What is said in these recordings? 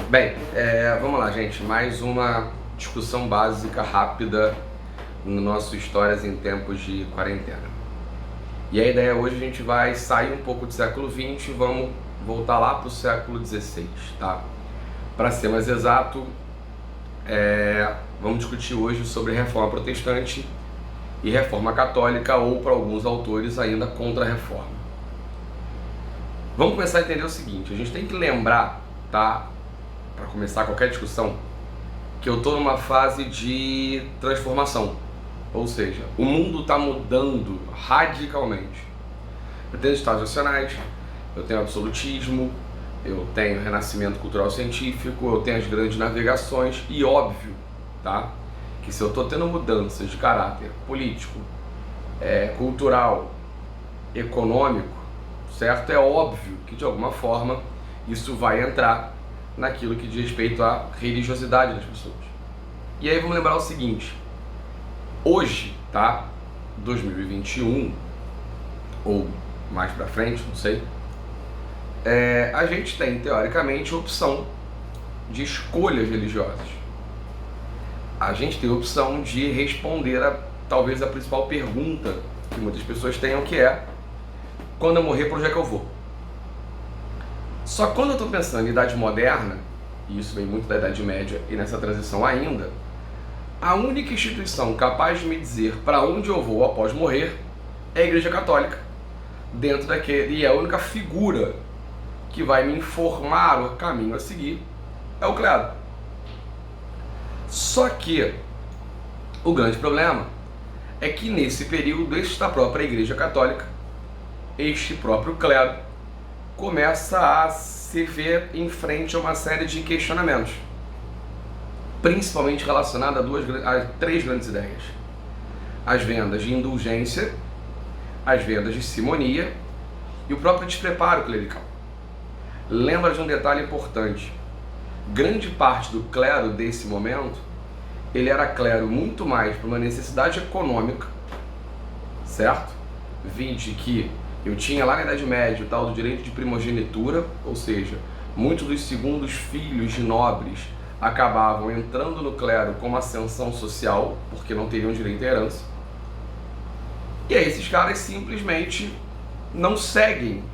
Bem, vamos lá, gente. Mais uma discussão básica, rápida, no nosso Histórias em Tempos de Quarentena. E a ideia hoje a gente vai sair um pouco do século XX e vamos voltar lá para o século XVI, tá? Para ser mais exato, vamos discutir hoje sobre Reforma Protestante e Reforma Católica, ou para alguns autores ainda Contra-Reforma. Vamos começar a entender o seguinte: a gente tem que lembrar, tá? Para começar qualquer discussão, que eu estou numa fase de transformação, ou seja, o mundo está mudando radicalmente. Eu tenho estados nacionais, eu tenho absolutismo, eu tenho renascimento cultural científico, eu tenho as grandes navegações e óbvio, tá, que se eu estou tendo mudanças de caráter político, cultural, econômico, certo? É óbvio que de alguma forma isso vai entrar naquilo que diz respeito à religiosidade das pessoas. E aí vamos lembrar o seguinte: hoje, tá, 2021 ou mais pra frente, não sei, a gente tem teoricamente opção de escolhas religiosas. A gente tem a opção de responder a talvez a principal pergunta que muitas pessoas tenham, que é: quando eu morrer, para onde é que eu vou? Só que quando eu estou pensando em Idade Moderna, e isso vem muito da Idade Média e nessa transição ainda, a única instituição capaz de me dizer para onde eu vou após morrer é a Igreja Católica, dentro daquele, e a única figura que vai me informar o caminho a seguir é o clero. Só que o grande problema é que nesse período, esta própria Igreja Católica, este próprio clero, começa a se ver em frente a uma série de questionamentos, principalmente relacionado a três grandes ideias: as vendas de indulgência, as vendas de simonia e o próprio despreparo clerical. Lembra de um detalhe importante: grande parte do clero desse momento, ele era clero muito mais por uma necessidade econômica, certo? Vide que eu tinha lá na Idade Média o tal do direito de primogenitura, ou seja, muitos dos segundos filhos de nobres acabavam entrando no clero como ascensão social, porque não teriam direito à herança. E aí esses caras simplesmente não seguem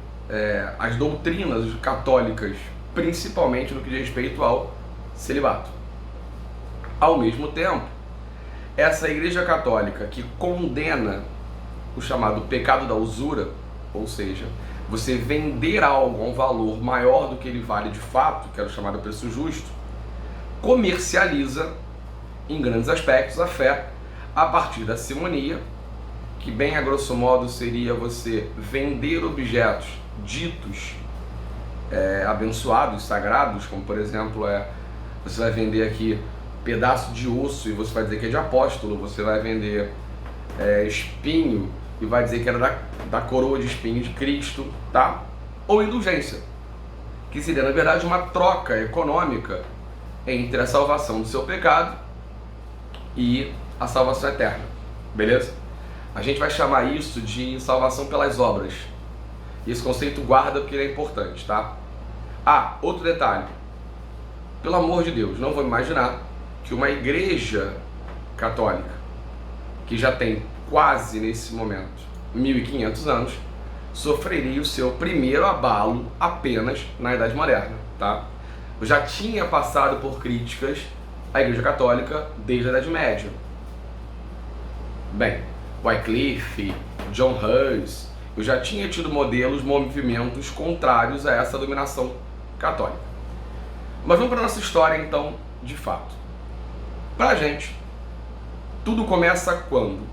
as doutrinas católicas, principalmente no que diz respeito ao celibato. Ao mesmo tempo, essa Igreja Católica que condena o chamado pecado da usura, ou seja, você vender algo a um valor maior do que ele vale de fato, que era o chamado preço justo, comercializa em grandes aspectos a fé a partir da simonia, que bem a grosso modo seria você vender objetos ditos abençoados, sagrados, como por exemplo você vai vender aqui pedaço de osso e você vai dizer que é de apóstolo, você vai vender espinho e vai dizer que era da coroa de espinho de Cristo, tá? Ou indulgência, que seria na verdade uma troca econômica entre a salvação do seu pecado e a salvação eterna, beleza? A gente vai chamar isso de salvação pelas obras. Esse conceito guarda porque ele é importante, tá? Outro detalhe: pelo amor de Deus, não vou imaginar que uma igreja católica, que já tem quase nesse momento 1500 anos, sofreria o seu primeiro abalo apenas na Idade Moderna, tá? Eu já tinha passado por críticas à Igreja Católica desde a Idade Média. Bem, Wycliffe, John Hus, eu já tinha tido movimentos contrários a essa dominação católica. Mas vamos para a nossa história então, de fato. Pra gente, tudo começa quando?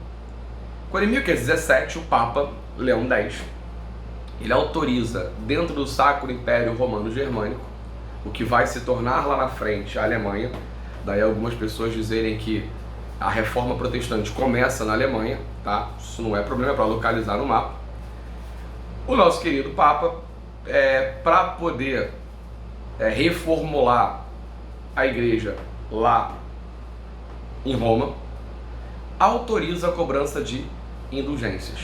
Quando em 1517 o Papa Leão X, ele autoriza, dentro do Sacro Império Romano Germânico, o que vai se tornar lá na frente a Alemanha. Daí algumas pessoas dizerem que a Reforma Protestante começa na Alemanha, tá? Isso não é problema, é para localizar no mapa. O nosso querido Papa, para poder reformular a igreja lá em Roma, autoriza a cobrança de indulgências.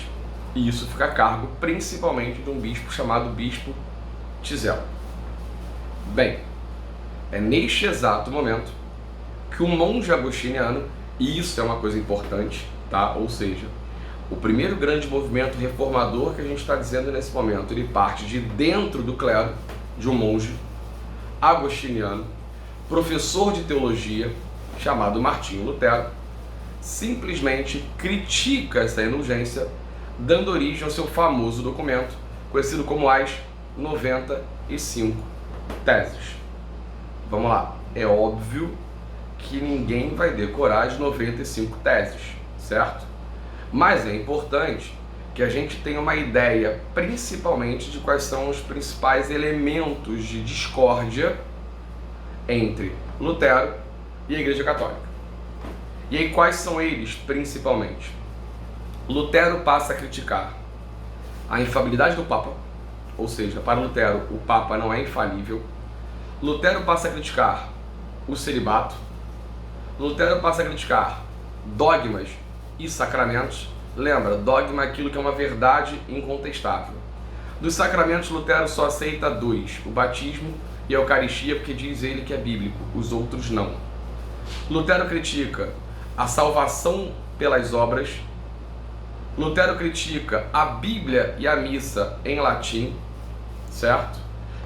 E isso fica a cargo principalmente de um bispo chamado Bispo Tisel. Bem, É neste exato momento que o monge agostiniano, e isso é uma coisa importante, tá? Ou seja, o primeiro grande movimento reformador que a gente está dizendo nesse momento, ele parte de dentro do clero, de um monge agostiniano, professor de teologia, chamado Martinho Lutero, simplesmente critica essa indulgência, dando origem ao seu famoso documento, conhecido como as 95 Teses. Vamos lá, é óbvio que ninguém vai decorar as 95 teses, certo? Mas é importante que a gente tenha uma ideia, principalmente, de quais são os principais elementos de discórdia entre Lutero e a Igreja Católica. E aí, quais são eles, principalmente? Lutero passa a criticar a infalibilidade do Papa, ou seja, para Lutero, o Papa não é infalível. Lutero passa a criticar o celibato. Lutero passa a criticar dogmas e sacramentos. Lembra, dogma é aquilo que é uma verdade incontestável. Dos sacramentos, Lutero só aceita 2, o batismo e a Eucaristia, porque diz ele que é bíblico, os outros não. Lutero critica a salvação pelas obras. Lutero critica a Bíblia e a missa em latim, certo?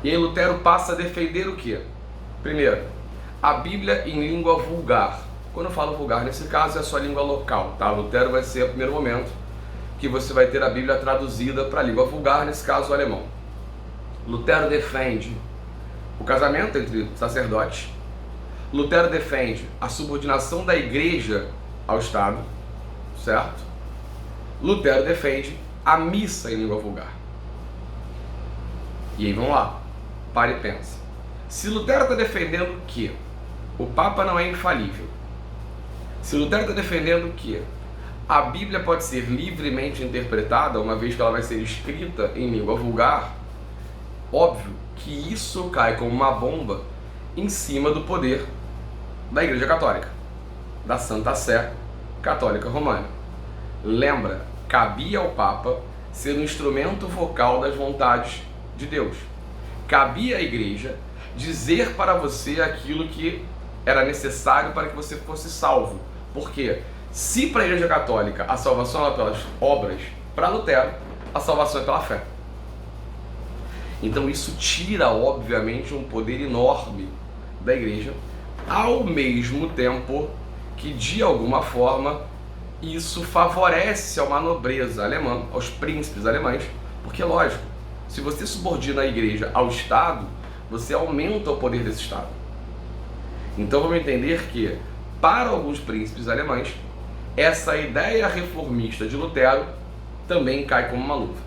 E aí Lutero passa a defender o quê? Primeiro, a Bíblia em língua vulgar. Quando eu falo vulgar, nesse caso é a sua língua local, tá? Lutero vai ser o primeiro momento que você vai ter a Bíblia traduzida para a língua vulgar, nesse caso o alemão. Lutero defende o casamento entre sacerdotes. Lutero defende a subordinação da igreja ao Estado, certo? Lutero defende a missa em língua vulgar. E aí vamos lá, para e pensa. Se Lutero está defendendo que o Papa não é infalível, se Lutero está defendendo que a Bíblia pode ser livremente interpretada, uma vez que ela vai ser escrita em língua vulgar, óbvio que isso cai como uma bomba em cima do poder da Igreja Católica, da Santa Sé Católica Romana. Lembra, cabia ao Papa ser um instrumento vocal das vontades de Deus. Cabia à Igreja dizer para você aquilo que era necessário para que você fosse salvo. Porque se para a Igreja Católica a salvação é pelas obras, para Lutero a salvação é pela fé. Então isso tira, obviamente, um poder enorme da Igreja, ao mesmo tempo que, de alguma forma, isso favorece a uma nobreza alemã, aos príncipes alemães, porque, lógico, se você subordina a Igreja ao Estado, você aumenta o poder desse Estado. Então vamos entender que, para alguns príncipes alemães, essa ideia reformista de Lutero também cai como uma luva,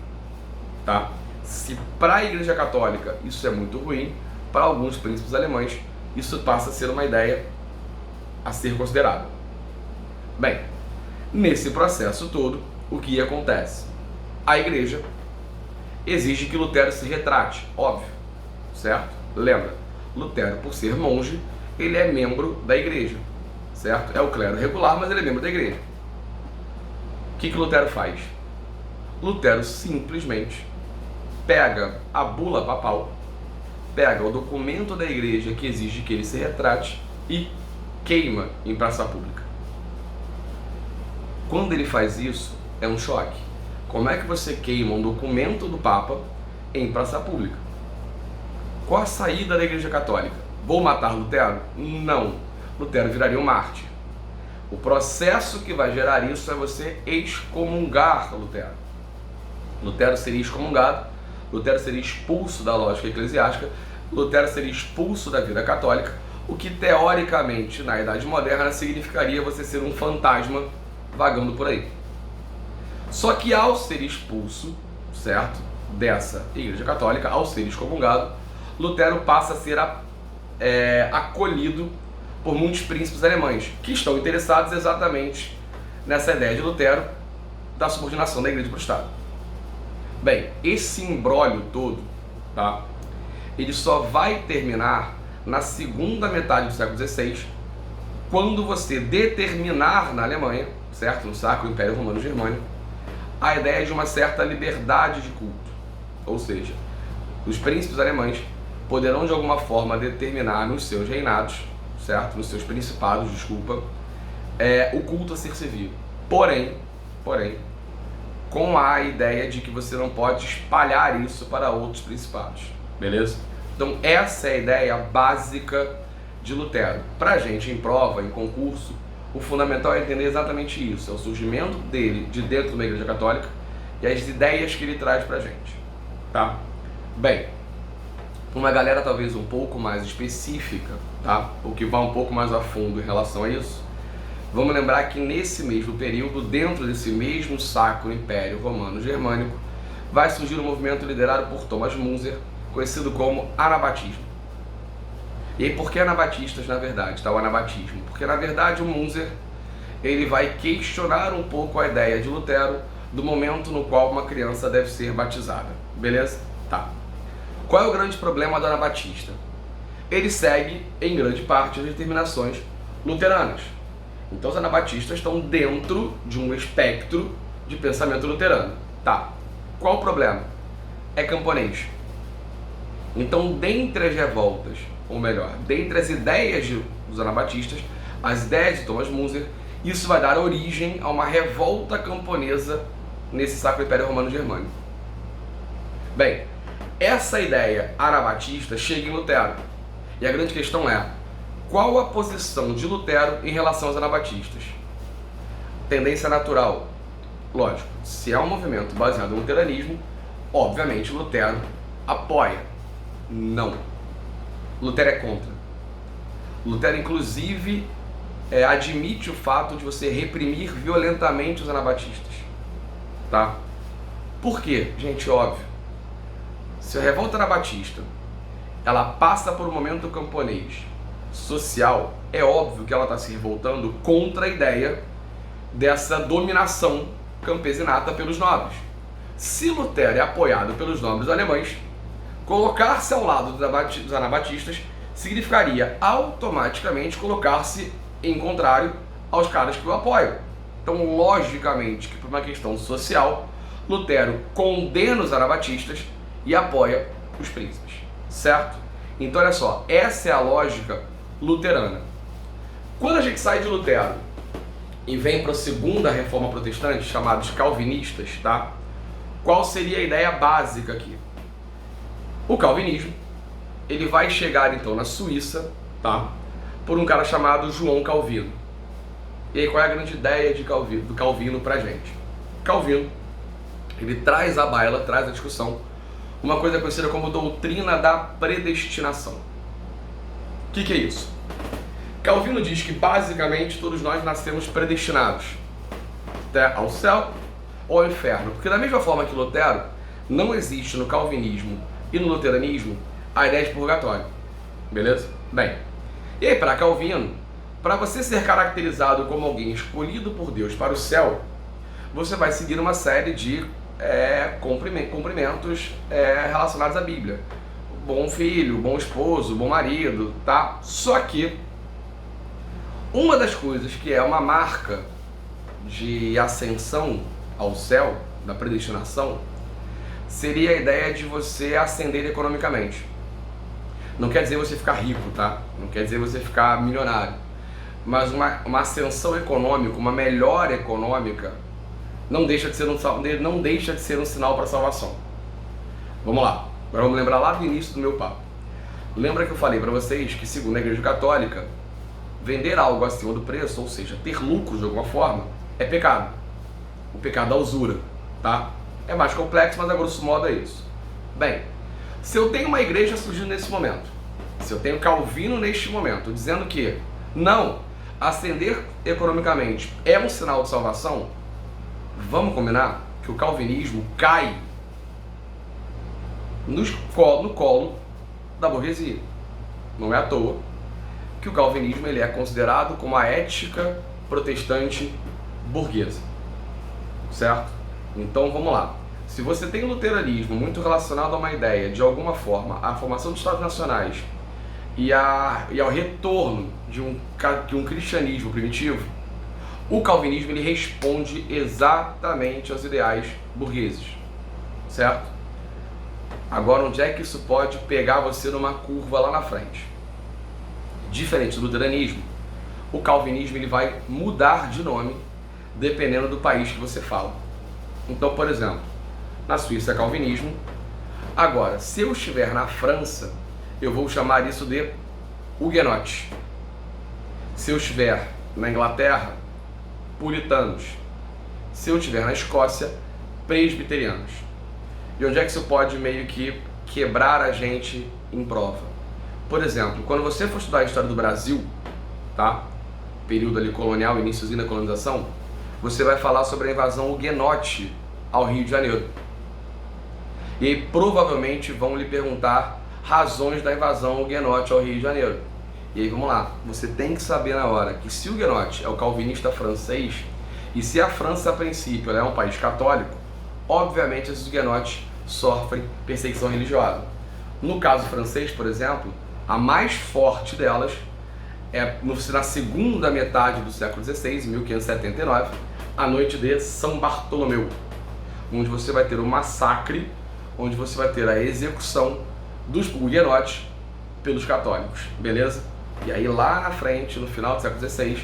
tá? Se para a Igreja Católica isso é muito ruim, para alguns príncipes alemães isso passa a ser uma ideia a ser considerada. Bem, nesse processo todo, o que acontece? A Igreja exige que Lutero se retrate, óbvio, certo? Lembra, Lutero, por ser monge, ele é membro da Igreja, certo? É o clero regular, mas ele é membro da Igreja. O que Lutero faz? Lutero simplesmente pega a bula papal, pega o documento da Igreja que exige que ele se retrate e queima em praça pública. Quando ele faz isso, é um choque. Como é que você queima um documento do Papa em praça pública? Qual a saída da Igreja Católica? Vou matar Lutero? Não. Lutero viraria um mártir. O processo que vai gerar isso é você excomungar Lutero. Lutero seria excomungado, Lutero seria expulso da lógica eclesiástica, Lutero seria expulso da vida católica, o que teoricamente, na Idade Moderna, significaria você ser um fantasma vagando por aí. Só que ao ser expulso, certo, dessa Igreja Católica, ao ser excomungado, Lutero passa a ser acolhido por muitos príncipes alemães, que estão interessados exatamente nessa ideia de Lutero da subordinação da Igreja para o Estado. Bem, esse imbróglio todo, tá, ele só vai terminar na segunda metade do século XVI, quando você determinar na Alemanha, certo, no Sacro Império Romano Germânico, a ideia de uma certa liberdade de culto. Ou seja, os príncipes alemães poderão de alguma forma determinar nos seus reinados, certo? Nos seus principados, desculpa, o culto a ser servil. Porém, com a ideia de que você não pode espalhar isso para outros principados, beleza? Então essa é a ideia básica de Lutero. Pra gente em prova, em concurso, o fundamental é entender exatamente isso, é o surgimento dele de dentro de uma igreja católica e as ideias que ele traz pra gente, tá? Bem, uma galera talvez um pouco mais específica, tá? Ou que vá um pouco mais a fundo em relação a isso, vamos lembrar que nesse mesmo período, dentro desse mesmo Sacro Império Romano Germânico, vai surgir um movimento liderado por Thomas Müntzer, conhecido como Anabatismo. E aí, por que anabatistas, na verdade, tá? O anabatismo? Porque, na verdade, o Müntzer, ele vai questionar um pouco a ideia de Lutero do momento no qual uma criança deve ser batizada. Beleza? Tá. Qual é o grande problema do anabatista? Ele segue, em grande parte, as determinações luteranas. Então, os anabatistas estão dentro de um espectro de pensamento luterano. Tá. Qual o problema? É camponês. Então, dentre as revoltas, ou melhor, dentre as ideias dos anabatistas, as ideias de Thomas Müntzer, isso vai dar origem a uma revolta camponesa nesse Sacro Império Romano Germânico. Bem, essa ideia anabatista chega em Lutero. E a grande questão é, qual a posição de Lutero em relação aos anabatistas? Tendência natural. Lógico, se é um movimento baseado no luteranismo, obviamente Lutero apoia. Não. Lutero é contra. Lutero, inclusive, admite o fato de você reprimir violentamente os anabatistas. Tá? Por quê? Gente, óbvio. Se a revolta anabatista ela passa por um momento camponês social, é óbvio que ela está se revoltando contra a ideia dessa dominação campesinata pelos nobres. Se Lutero é apoiado pelos nobres alemães, colocar-se ao lado dos anabatistas significaria automaticamente colocar-se em contrário aos caras que o apoiam. Então, logicamente, que por uma questão social, Lutero condena os anabatistas e apoia os príncipes, certo? Então, olha só, essa é a lógica luterana. Quando a gente sai de Lutero e vem para a segunda reforma protestante, chamados calvinistas, tá? Qual seria a ideia básica aqui? O calvinismo, ele vai chegar então na Suíça, tá? Por um cara chamado João Calvino. E aí, qual é a grande ideia do Calvino pra gente? Calvino, ele traz à baila, traz à discussão, uma coisa conhecida como doutrina da predestinação. O que é isso? Calvino diz que basicamente todos nós nascemos predestinados até ao céu ou ao inferno. Porque da mesma forma que Lutero, não existe no calvinismo e no luteranismo a ideia de purgatório. Beleza? Bem, e aí para Calvino, para você ser caracterizado como alguém escolhido por Deus para o céu, você vai seguir uma série de cumprimentos relacionados à Bíblia. Bom filho, bom esposo, bom marido, tá? Só que uma das coisas que é uma marca de ascensão ao céu, da predestinação, seria a ideia de você ascender economicamente. Não quer dizer você ficar rico, tá? Não quer dizer você ficar milionário. Mas uma ascensão econômica, uma melhora econômica, não deixa de ser um sinal para a salvação. Vamos lá. Agora vamos lembrar lá do início do meu papo. Lembra que eu falei para vocês que, segundo a Igreja Católica, vender algo acima do preço, ou seja, ter lucro de alguma forma, é pecado. O pecado da usura, tá? É mais complexo, mas a grosso modo é isso. Bem, se eu tenho uma igreja surgindo nesse momento, se eu tenho Calvino neste momento, dizendo que não, ascender economicamente é um sinal de salvação, vamos combinar que o calvinismo cai no colo da burguesia. Não é à toa que o calvinismo ele é considerado como a ética protestante burguesa, certo? Então vamos lá. Se você tem o luteranismo muito relacionado a uma ideia, de alguma forma, à formação dos Estados Nacionais e ao retorno de um cristianismo primitivo, o calvinismo ele responde exatamente aos ideais burgueses, certo? Agora, onde é que isso pode pegar você numa curva lá na frente? Diferente do luteranismo, o calvinismo ele vai mudar de nome dependendo do país que você fala. Então, por exemplo, na Suíça é calvinismo. Agora, se eu estiver na França, eu vou chamar isso de huguenote. Se eu estiver na Inglaterra, puritanos. Se eu estiver na Escócia, presbiterianos. E onde é que isso pode meio que quebrar a gente em prova? Por exemplo, quando você for estudar a história do Brasil, tá? Período ali colonial, iníciozinho da colonização, você vai falar sobre a invasão huguenote ao Rio de Janeiro. E aí provavelmente vão lhe perguntar razões da invasão huguenote ao Rio de Janeiro. E aí vamos lá, você tem que saber na hora que se o huguenote é o calvinista francês, e se a França a princípio ela é um país católico, obviamente esses huguenotes sofrem perseguição religiosa. No caso francês, por exemplo, a mais forte delas é na segunda metade do século XVI, em 1579, a noite de São Bartolomeu, onde você vai ter o massacre, onde você vai ter a execução dos huguenotes pelos católicos, beleza? E aí lá na frente, no final do século XVI,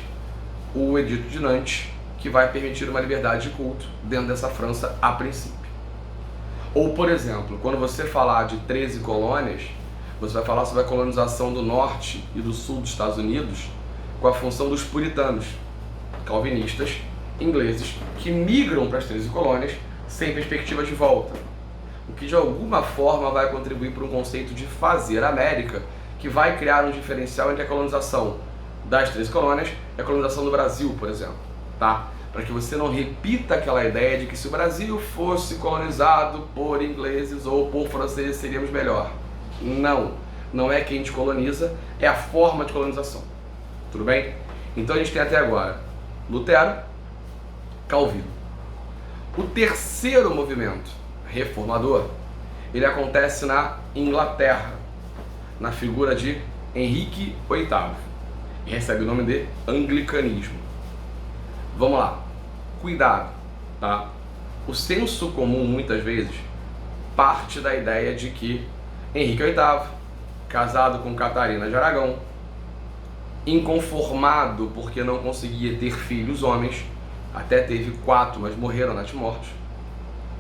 o Edito de Nantes, que vai permitir uma liberdade de culto dentro dessa França a princípio. Ou, por exemplo, quando você falar de 13 colônias, você vai falar sobre a colonização do norte e do sul dos Estados Unidos com a função dos puritanos, calvinistas, ingleses, que migram para as 13 colônias sem perspectiva de volta. O que de alguma forma vai contribuir para um conceito de fazer América, que vai criar um diferencial entre a colonização das 13 colônias e a colonização do Brasil, por exemplo, tá? Para que você não repita aquela ideia de que se o Brasil fosse colonizado por ingleses ou por franceses seríamos melhor. Não, não é quem te coloniza, é a forma de colonização. Tudo bem? Então a gente tem até agora Lutero, Calvino. O terceiro movimento reformador, ele acontece na Inglaterra, na figura de Henrique VIII, e recebe o nome de anglicanismo. Vamos lá, cuidado, tá? O senso comum muitas vezes parte da ideia de que Henrique VIII, casado com Catarina de Aragão, inconformado porque não conseguia ter filhos homens, até teve 4, mas morreram natimortos,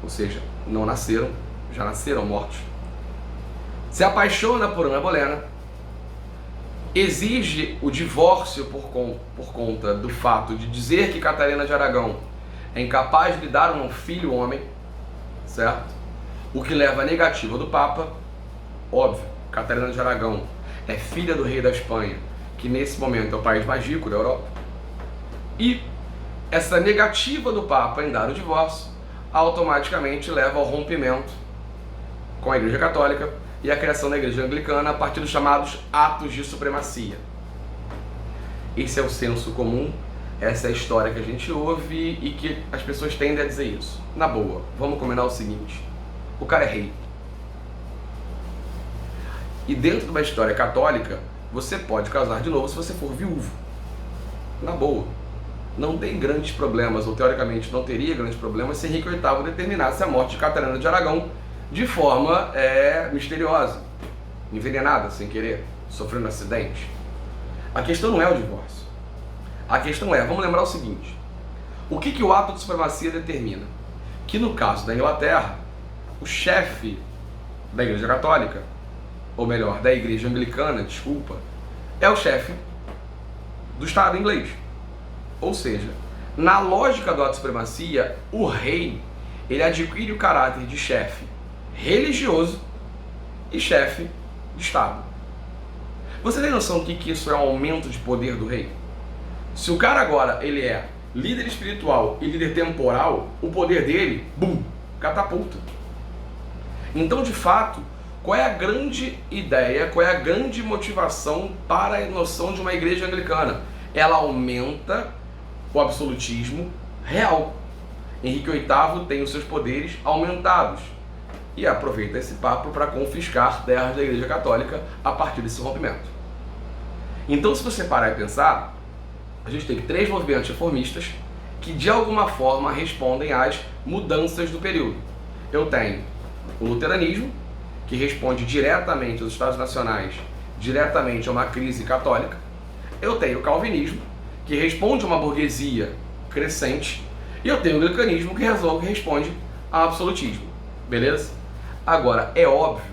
ou seja, não nasceram, já nasceram mortos, se apaixona por Ana Bolena, exige o divórcio por conta do fato de dizer que Catarina de Aragão é incapaz de lhe dar um filho homem, certo? O que leva à negativa do Papa. Óbvio, Catarina de Aragão é filha do rei da Espanha, que nesse momento é o país mais rico da Europa. E essa negativa do Papa em dar o divórcio automaticamente leva ao rompimento com a Igreja Católica e a criação da Igreja Anglicana a partir dos chamados atos de supremacia. Esse é o senso comum, essa é a história que a gente ouve e que as pessoas tendem a dizer isso. Na boa, vamos combinar o seguinte: o cara é rei. E dentro de uma história católica, você pode casar de novo se você for viúvo. Na boa. Não tem grandes problemas, ou teoricamente não teria grandes problemas, se Henrique VIII determinasse a morte de Catarina de Aragão de forma misteriosa, envenenada, sem querer, sofrendo um acidente. A questão não é o divórcio. A questão é, vamos lembrar o seguinte: o que o ato de supremacia determina? Que no caso da Inglaterra, o chefe da Igreja Católica, ou melhor, da Igreja Anglicana, desculpa, é o chefe do Estado inglês. Ou seja, na lógica do ato de supremacia, o rei, ele adquire o caráter de chefe religioso e chefe de Estado. Você tem noção do que isso é um aumento de poder do rei? Se o cara agora ele é líder espiritual e líder temporal, o poder dele, bum, catapulta. Então, de fato, qual é a grande ideia, qual é a grande motivação para a noção de uma igreja anglicana? Ela aumenta o absolutismo real. Henrique VIII tem os seus poderes aumentados e aproveita esse papo para confiscar terras da Igreja Católica a partir desse rompimento. Então, se você parar e pensar, a gente tem 3 movimentos reformistas que de alguma forma respondem às mudanças do período. Eu tenho o luteranismo, que responde diretamente aos Estados Nacionais, diretamente a uma crise católica. Eu tenho o calvinismo, que responde a uma burguesia crescente, e eu tenho o anglicanismo, que responde ao absolutismo. Beleza? Agora, é óbvio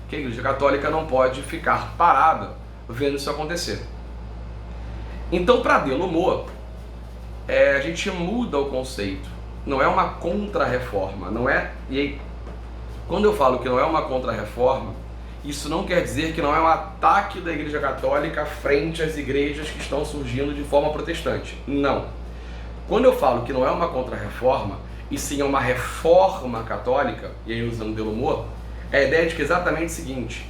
que a Igreja Católica não pode ficar parada vendo isso acontecer. Então, para Delumeau, a gente muda o conceito. Não é uma contra-reforma, não é? E aí, quando eu falo que não é uma contra-reforma, isso não quer dizer que não é um ataque da Igreja Católica frente às igrejas que estão surgindo de forma protestante. Não. Quando eu falo que não é uma contra-reforma, e sim é uma reforma católica, e aí usando Delumeau, é a ideia de que é exatamente o seguinte: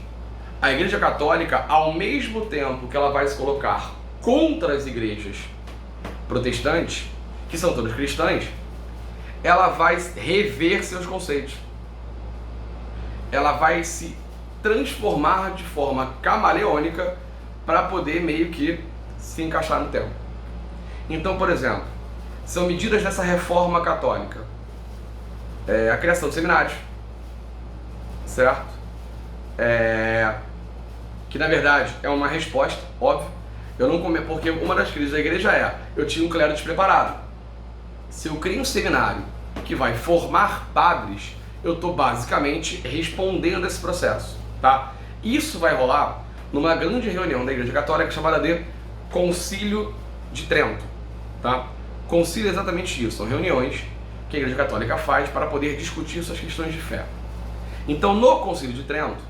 a Igreja Católica, ao mesmo tempo que ela vai se colocar contra as igrejas protestantes, que são todas cristãs, ela vai rever seus conceitos. Ela vai se transformar de forma camaleônica para poder meio que se encaixar no tempo. Então, por exemplo, são medidas dessa reforma católica. A criação de seminários, certo? Que na verdade é uma resposta, óbvio. Eu não comi, porque uma das crises da igreja eu tinha um clero despreparado. Se eu crio um seminário que vai formar padres, eu estou basicamente respondendo a esse processo, tá? Isso vai rolar numa grande reunião da Igreja Católica chamada de Concílio de Trento, tá? Concílio é exatamente isso, são reuniões que a Igreja Católica faz para poder discutir suas questões de fé. Então, no Concílio de Trento,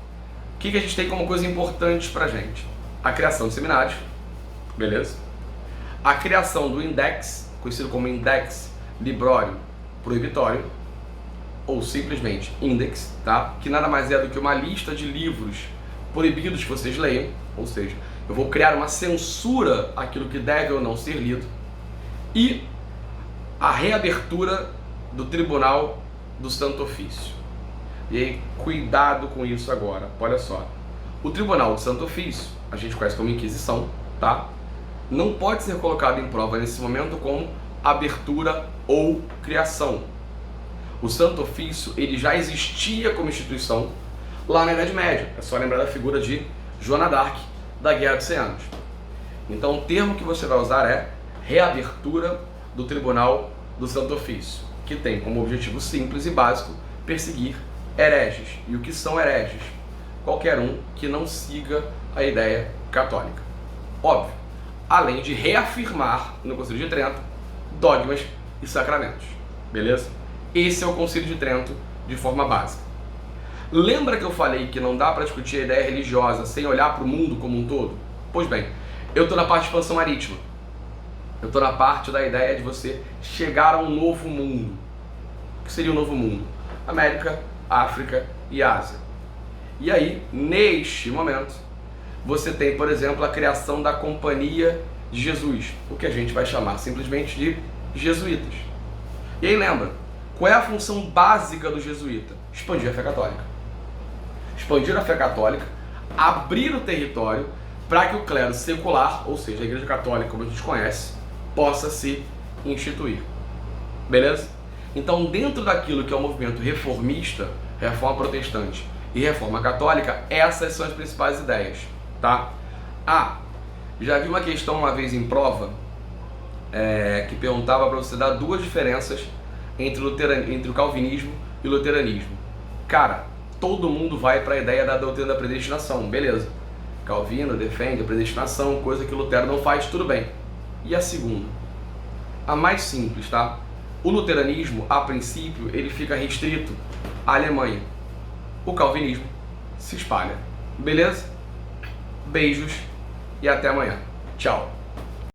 o que a gente tem como coisa importante pra gente? A criação de seminários, beleza? A criação do Index, conhecido como Index Librorum Prohibitorium, ou simplesmente Index, tá? Que nada mais é do que uma lista de livros proibidos que vocês leiam, ou seja, eu vou criar uma censura àquilo que deve ou não ser lido, e a reabertura do Tribunal do Santo Ofício. E aí, cuidado com isso agora, olha só. O Tribunal do Santo Ofício, a gente conhece como Inquisição, tá? Não pode ser colocado em prova nesse momento como abertura ou criação. O Santo Ofício, ele já existia como instituição lá na Idade Média. É só lembrar da figura de Joana d'Arc, da Guerra dos 100 Anos. Então, o termo que você vai usar é reabertura do Tribunal do Santo Ofício, que tem como objetivo simples e básico perseguir hereges. E o que são hereges? Qualquer um que não siga a ideia católica. Óbvio, além de reafirmar no Concílio de Trento dogmas e sacramentos. Beleza? Esse é o Concílio de Trento de forma básica. Lembra que eu falei que não dá para discutir a ideia religiosa sem olhar para o mundo como um todo? Pois bem, eu estou na parte de expansão marítima. Eu estou na parte da ideia de você chegar a um novo mundo. O que seria um novo mundo? América, África e Ásia. E aí, neste momento, você tem, por exemplo, a criação da Companhia de Jesus, o que a gente vai chamar simplesmente de jesuítas. E aí lembra, qual é a função básica do jesuíta? Expandir a fé católica. Expandir a fé católica, abrir o território para que o clero secular, ou seja, a Igreja Católica, como a gente conhece, possa se instituir. Beleza? Então, dentro daquilo que é o movimento reformista, reforma protestante e reforma católica, essas são as principais ideias, tá? Já vi uma questão uma vez em prova que perguntava para você dar duas diferenças entre o calvinismo e o luteranismo. Cara, todo mundo vai para a ideia da doutrina da predestinação, beleza? Calvino defende a predestinação, coisa que Lutero não faz, tudo bem. E a segunda? A mais simples, tá? O luteranismo, a princípio, ele fica restrito à Alemanha. O calvinismo se espalha. Beleza? Beijos e até amanhã. Tchau.